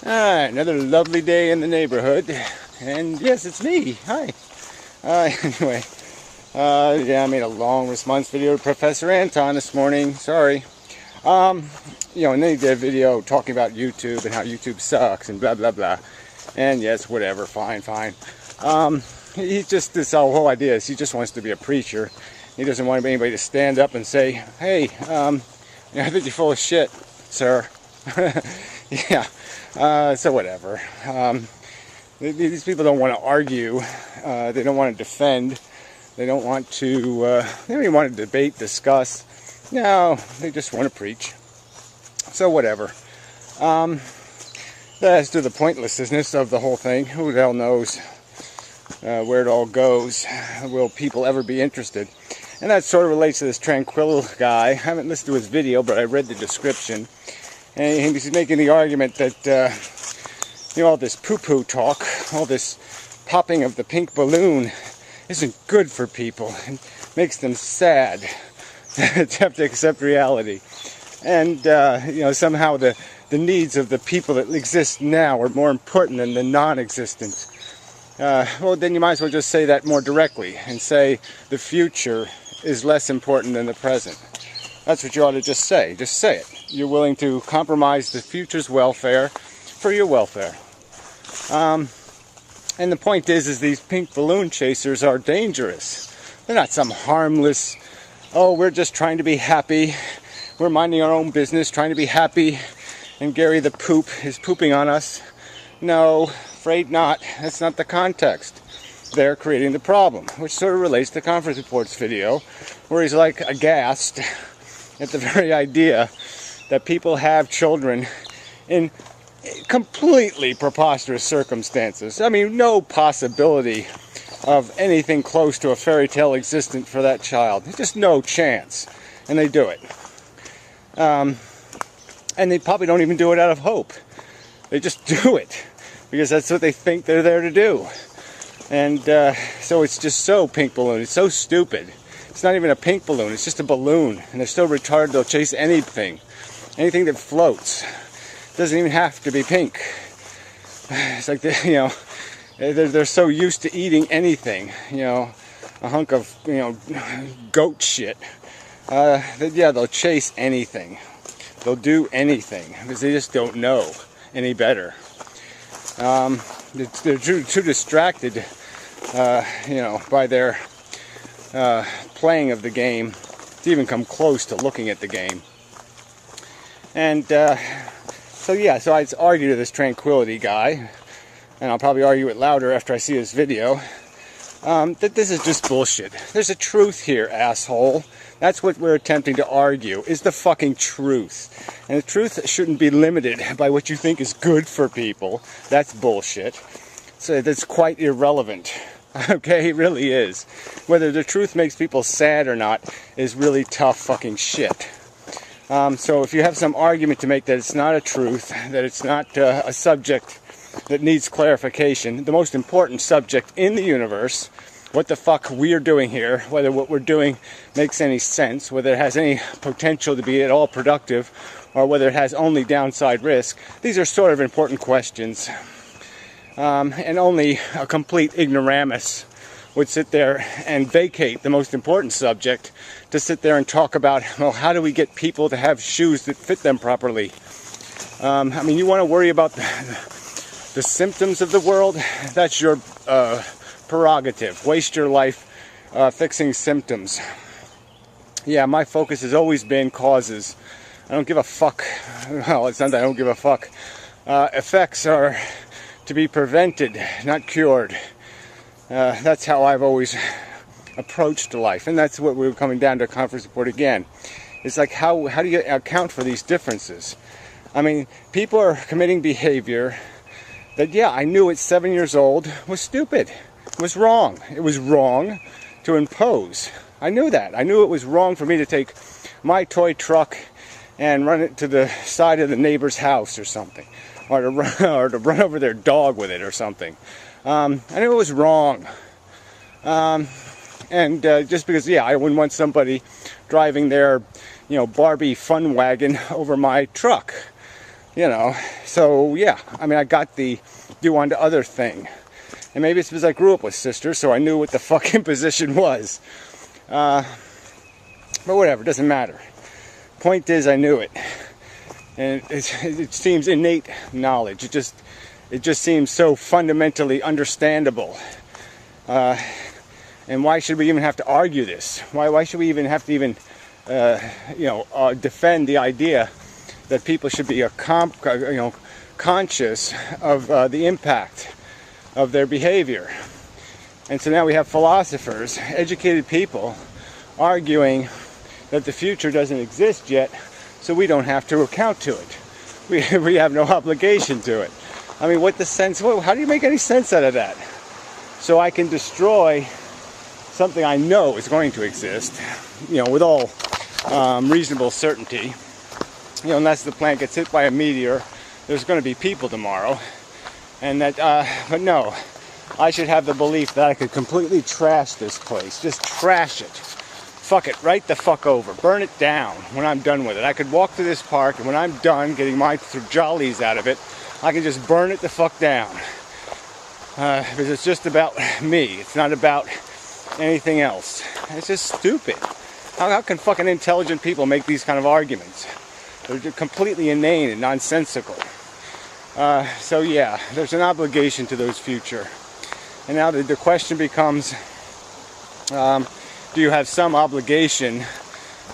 Another lovely day in the neighborhood, and yes, it's me. Hi. Anyway, yeah, I made a long response video to Professor Anton this morning. Sorry. And then he did a video talking about YouTube and how YouTube sucks and blah blah blah. And yes, whatever, fine. He's just, this whole idea is he just wants to be a preacher. He doesn't want anybody to stand up and say, hey, I think you're full of shit, sir. Yeah. So whatever. These people don't want to argue. They don't want to defend. They don't want to, they don't even want to debate, discuss. No, they just want to preach. So whatever. As to the pointlessness of the whole thing, who the hell knows where it all goes? Will people ever be interested? And that sort of relates to this Tranquil guy. I haven't listened to his video, but I read the description. And he's making the argument that, all this poo-poo talk, all this popping of the pink balloon isn't good for people. It makes them sad to have to accept reality. And, somehow the needs of the people that exist now are more important than the non-existent. Well, then you might as well just say that more directly and say the future is less important than the present. That's what you ought to just say. Just say it. You're willing to compromise the future's welfare for your welfare. And the point is these pink balloon chasers are dangerous. They're not some harmless, we're just trying to be happy. We're minding our own business, trying to be happy. And Gary the poop is pooping on us. No, afraid not. That's not the context. They're creating the problem, which sort of relates to Conference Report's video, where he's like aghast at the very idea that people have children in completely preposterous circumstances. I mean, no possibility of anything close to a fairy tale existent for that child. There's just no chance. And they do it. And they probably don't even do it out of hope. They just do it because that's what they think they're there to do. And so it's just so pink balloon. It's so stupid. It's not even a pink balloon. It's just a balloon. And they're so retarded they'll chase anything. Anything that floats. It doesn't even have to be pink. It's like, they're so used to eating anything. A hunk of, goat shit. They'll chase anything. They'll do anything because they just don't know any better. They're too distracted, by their playing of the game to even come close to looking at the game. And so I'd argue to this Tranquility guy, and I'll probably argue it louder after I see his video, that this is just bullshit. There's a truth here, asshole. That's what we're attempting to argue, is the fucking truth. And the truth shouldn't be limited by what you think is good for people. That's bullshit. So that's quite irrelevant. Okay, it really is. Whether the truth makes people sad or not is really tough fucking shit. So if you have some argument to make that it's not a truth, that it's not a subject that needs clarification, the most important subject in the universe, what the fuck we're doing here, whether what we're doing makes any sense, whether it has any potential to be at all productive, or whether it has only downside risk, these are sort of important questions. And only a complete ignoramus would sit there and vacate the most important subject to sit there and talk about, how do we get people to have shoes that fit them properly? You want to worry about the symptoms of the world? That's your prerogative. Waste your life fixing symptoms. Yeah, my focus has always been causes. I don't give a fuck. Well, it's not that I don't give a fuck. Effects are to be prevented, not cured. That's how I've always approached life, and that's what we're coming down to Conference Report again. It's like, how do you account for these differences? People are committing behavior that, I knew at 7 years old was stupid. It was wrong. It was wrong to impose. I knew that. I knew it was wrong for me to take my toy truck and run it to the side of the neighbor's house or something. Or to run over their dog with it or something. I knew it was wrong. Just because, I wouldn't want somebody driving their, Barbie fun wagon over my truck. You know, so yeah, I mean, I got the do unto other thing. And maybe it's because I grew up with sisters, so I knew what the fucking position was. But whatever, it doesn't matter. Point is, I knew it. And it seems innate knowledge. It just seems so fundamentally understandable. And why should we even have to argue this? Why should we even have to defend the idea that people should be conscious of the impact of their behavior? And so now we have philosophers, educated people, arguing that the future doesn't exist yet, so we don't have to account to it. We have no obligation to it. I mean, what the sense? How do you make any sense out of that? So I can destroy something I know is going to exist, with all reasonable certainty. Unless the planet gets hit by a meteor, there's going to be people tomorrow. And that, but no, I should have the belief that I could completely trash this place. Just trash it. Fuck it, right the fuck over. Burn it down when I'm done with it. I could walk to this park, and when I'm done getting my jollies out of it, I can just burn it the fuck down. Because it's just about me. It's not about anything else. It's just stupid. How can fucking intelligent people make these kind of arguments? They're completely inane and nonsensical. So yeah, there's an obligation to those future. And now the question becomes, do you have some obligation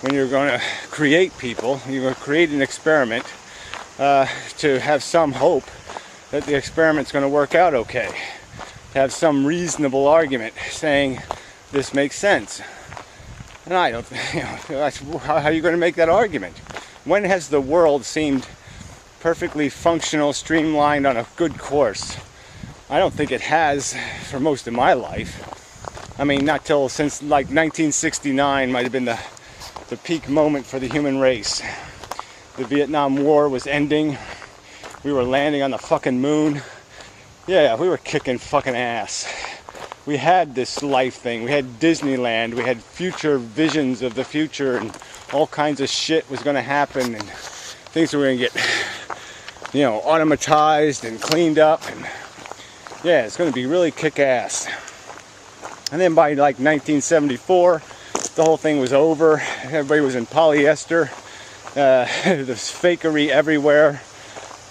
when you're going to create people, you're going to create an experiment, to have some hope that the experiment's going to work out okay? To have some reasonable argument saying this makes sense. And I don't, how are you going to make that argument? When has the world seemed perfectly functional, streamlined, on a good course? I don't think it has for most of my life. I mean, not till since like 1969 might have been the peak moment for the human race. The Vietnam War was ending. We were landing on the fucking moon. Yeah, we were kicking fucking ass. We had this life thing. We had Disneyland. We had future visions of the future, and all kinds of shit was going to happen, and things were going to get, automatized and cleaned up, and yeah, it's going to be really kick-ass. And then by like 1974, the whole thing was over. Everybody was in polyester. There's fakery everywhere.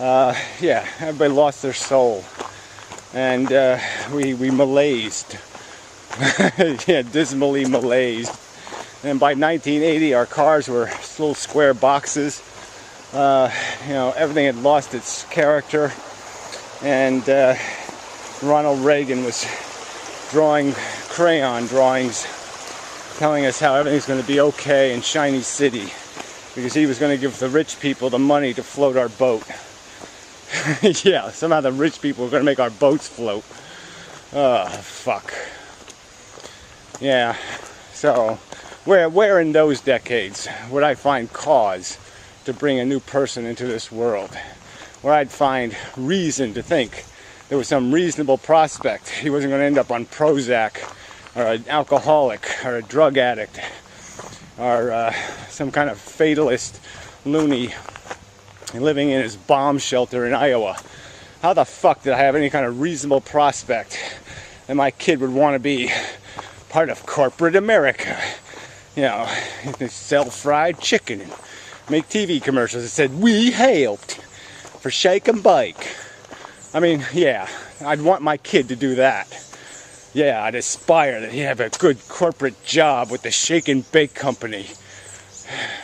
Everybody lost their soul. And we malaised. Yeah, dismally malaised. And by 1980, our cars were little square boxes. Everything had lost its character. And Ronald Reagan was drawing crayon drawings, telling us how everything's going to be okay in Shiny City, because he was going to give the rich people the money to float our boat. Yeah, somehow the rich people were going to make our boats float. Oh, fuck. Yeah, so where in those decades would I find cause to bring a new person into this world? Where I'd find reason to think there was some reasonable prospect he wasn't going to end up on Prozac, or an alcoholic, or a drug addict, or some kind of fatalist loony living in his bomb shelter in Iowa. How the fuck did I have any kind of reasonable prospect that my kid would want to be part of corporate America? Sell fried chicken and make TV commercials that said, "We helped for Shake and Bake." I mean, yeah, I'd want my kid to do that. Yeah, I'd aspire that he'd have a good corporate job with the Shake and Bake Company.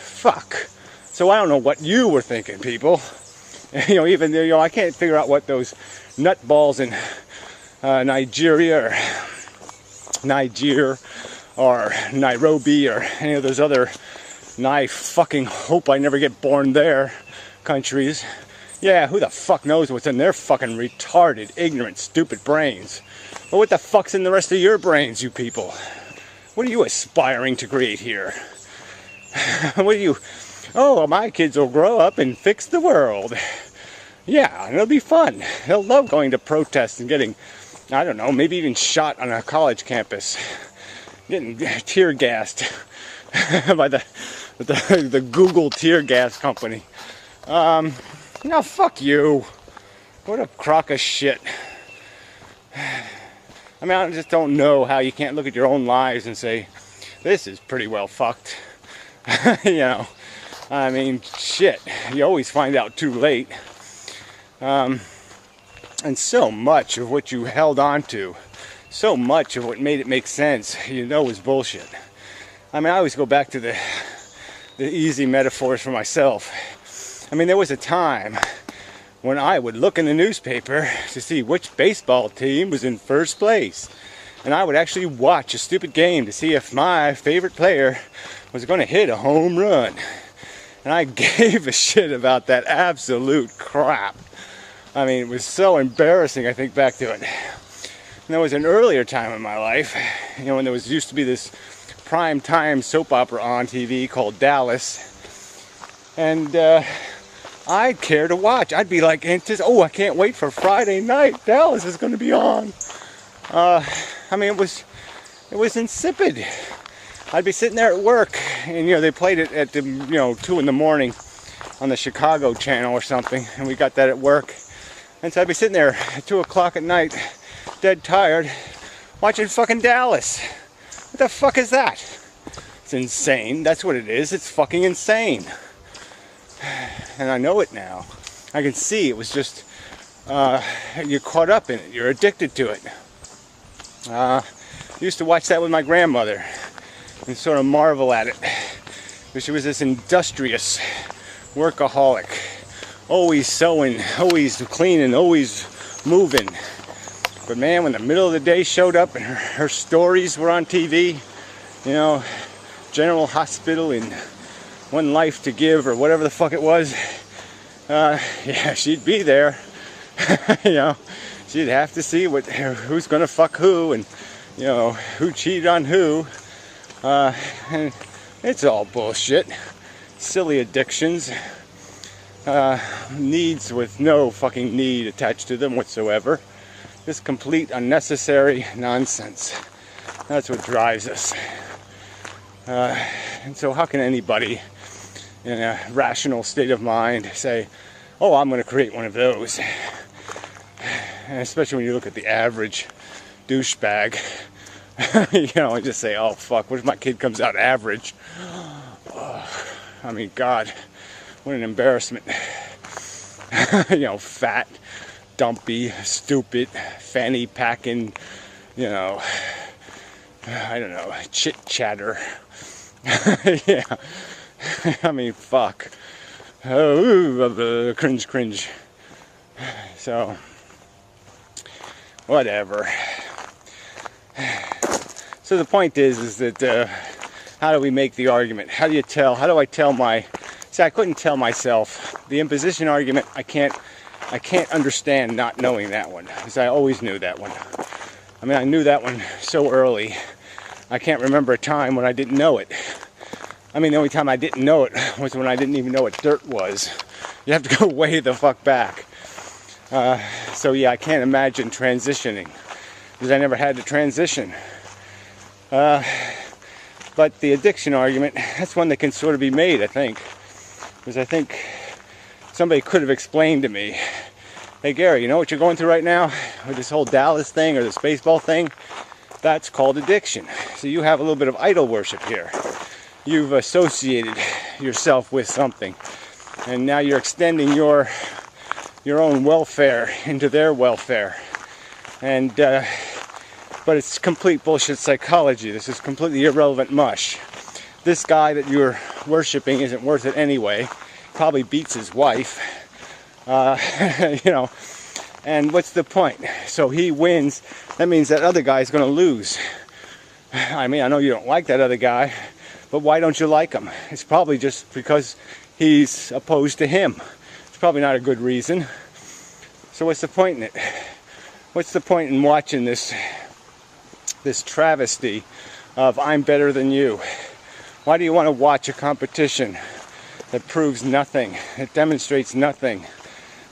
Fuck. So I don't know what you were thinking, people. I can't figure out what those nutballs in Nigeria or Nairobi or any of those other fucking hope I never get born there countries. Yeah, who the fuck knows what's in their fucking retarded, ignorant, stupid brains. But what the fuck's in the rest of your brains, you people? What are you aspiring to create here? What are you... Oh, my kids will grow up and fix the world. Yeah, it'll be fun. They'll love going to protests and getting, I don't know, maybe even shot on a college campus. Getting tear gassed by the Google tear gas company. No, fuck you. What a crock of shit. I mean, I just don't know how you can't look at your own lives and say, this is pretty well fucked. You know, I mean, shit. You always find out too late. And so much of what you held on to, so much of what made it make sense, you know, was bullshit. I mean, I always go back to the easy metaphors for myself. I mean, there was a time when I would look in the newspaper to see which baseball team was in first place. And I would actually watch a stupid game to see if my favorite player was going to hit a home run. And I gave a shit about that absolute crap. I mean, it was so embarrassing, I think back to it. And there was an earlier time in my life, you know, when there used to be this prime time soap opera on TV called Dallas. And I'd care to watch. I'd be like, oh, I can't wait for Friday night. Dallas is going to be on. I mean, it was insipid. I'd be sitting there at work, and you know, they played it at 2 in the morning on the Chicago channel or something, and we got that at work. And so I'd be sitting there at 2 o'clock at night, dead tired, watching fucking Dallas. What the fuck is that? It's insane. That's what it is. It's fucking insane. And I know it now. I can see it was just, you're caught up in it. You're addicted to it. I used to watch that with my grandmother and sort of marvel at it. Because she was this industrious workaholic. Always sewing, always cleaning, always moving. But man, when the middle of the day showed up and her stories were on TV, you know, General Hospital and One Life to Give or whatever the fuck it was, yeah, she'd be there. You know, she'd have to see who's gonna fuck who and, you know, who cheated on who. And it's all bullshit. Silly addictions. Needs with no fucking need attached to them whatsoever. Just complete unnecessary nonsense. That's what drives us. And so how can anybody in a rational state of mind say, oh, I'm going to create one of those? And especially when you look at the average douchebag. You know, and just say, oh fuck, what if my kid comes out average? Oh, I mean, God, what an embarrassment. You know, fat, dumpy, stupid, fanny packing, you know, I don't know, chit chatter. Yeah, I mean, fuck. Oh, cringe. So, whatever. So the point is that how do we make the argument? How do I tell my... See, I couldn't tell myself. The imposition argument, I can't understand not knowing that one. Because I always knew that one. I mean, I knew that one so early. I can't remember a time when I didn't know it. I mean, the only time I didn't know it was when I didn't even know what dirt was. You have to go way the fuck back. So yeah, I can't imagine transitioning. Because I never had to transition. But the addiction argument, that's one that can sort of be made, I think. Because I think somebody could have explained to me, hey Gary, you know what you're going through right now with this whole Dallas thing or this baseball thing? That's called addiction. So you have a little bit of idol worship here. You've associated yourself with something. And now you're extending your own welfare into their welfare. And but it's complete bullshit psychology. This is completely irrelevant mush. This guy that you're worshiping isn't worth it anyway. Probably beats his wife. You know, and what's the point? So he wins. That means that other guy's going to lose. I mean, I know you don't like that other guy, but why don't you like him? It's probably just because he's opposed to him. It's probably not a good reason. So what's the point in it? What's the point in watching this travesty of I'm better than you? Why do you want to watch a competition that proves nothing, that demonstrates nothing,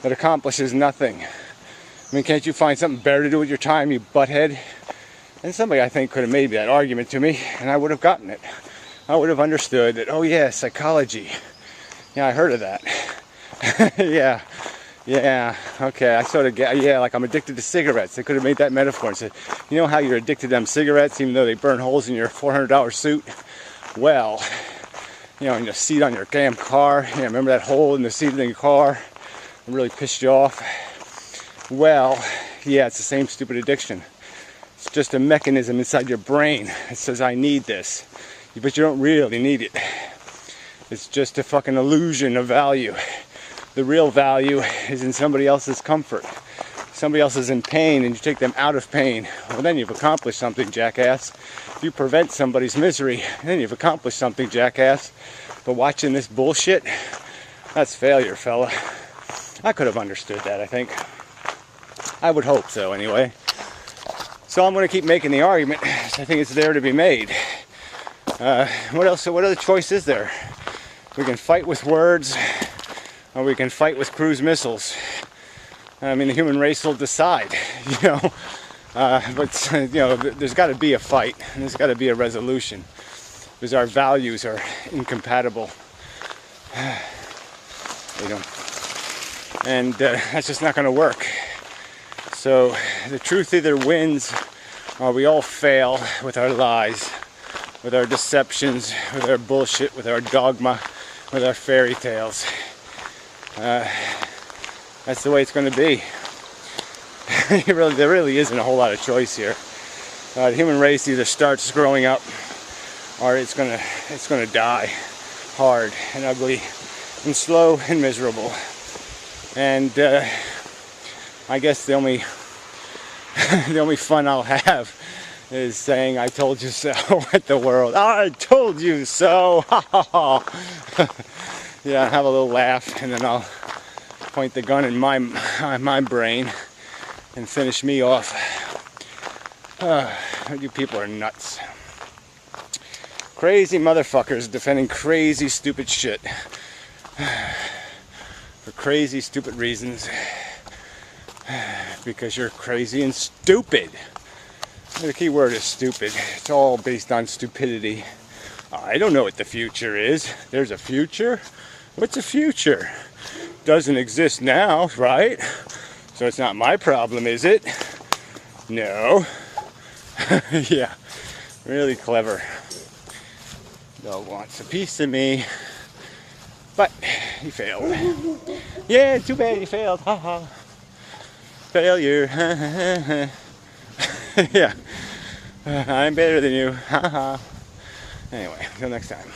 that accomplishes nothing? I mean, can't you find something better to do with your time, you butthead? And somebody, I think, could have made that argument to me, and I would have gotten it. I would have understood that, oh yeah, psychology. Yeah, I heard of that. Yeah, Yeah, okay, I sort of get, yeah, like I'm addicted to cigarettes. They could have made that metaphor and said, you know how you're addicted to them cigarettes even though they burn holes in your $400 suit? Well, you know, in the seat on your damn car, you know, remember that hole in the seat of your car? It really pissed you off? Well, yeah, it's the same stupid addiction. It's just a mechanism inside your brain that says, I need this. But you don't really need it. It's just a fucking illusion of value. The real value is in somebody else's comfort. Somebody else is in pain and you take them out of pain. Well, then you've accomplished something, jackass. If you prevent somebody's misery, then you've accomplished something, jackass. But watching this bullshit, that's failure, fella. I could have understood that, I think. I would hope so, anyway. So I'm going to keep making the argument. I think it's there to be made. What else? What other choice is there? We can fight with words, or we can fight with cruise missiles. I mean, the human race will decide, you know. But you know, there's got to be a fight, and there's got to be a resolution, because our values are incompatible. You know, and that's just not going to work. So the truth either wins, or we all fail with our lies, with our deceptions, with our bullshit, with our dogma, with our fairy tales. That's the way it's going to be. There really isn't a whole lot of choice here. The human race either starts growing up, or it's gonna die hard and ugly and slow and miserable. And I guess the only fun I'll have is saying "I told you so" at the world. I told you so. Yeah, have a little laugh, and then I'll point the gun in my brain and finish me off. You people are nuts. Crazy motherfuckers defending crazy stupid shit for crazy stupid reasons. Because you're crazy and stupid. The key word is stupid. It's all based on stupidity. I don't know what the future is. There's a future? What's a future? Doesn't exist now, right? So it's not my problem, is it? No. Yeah, really clever. Dog wants a piece of me, but he failed. Yeah, too bad he failed. Haha. Failure. Yeah, I'm better than you. Haha. Anyway, until next time.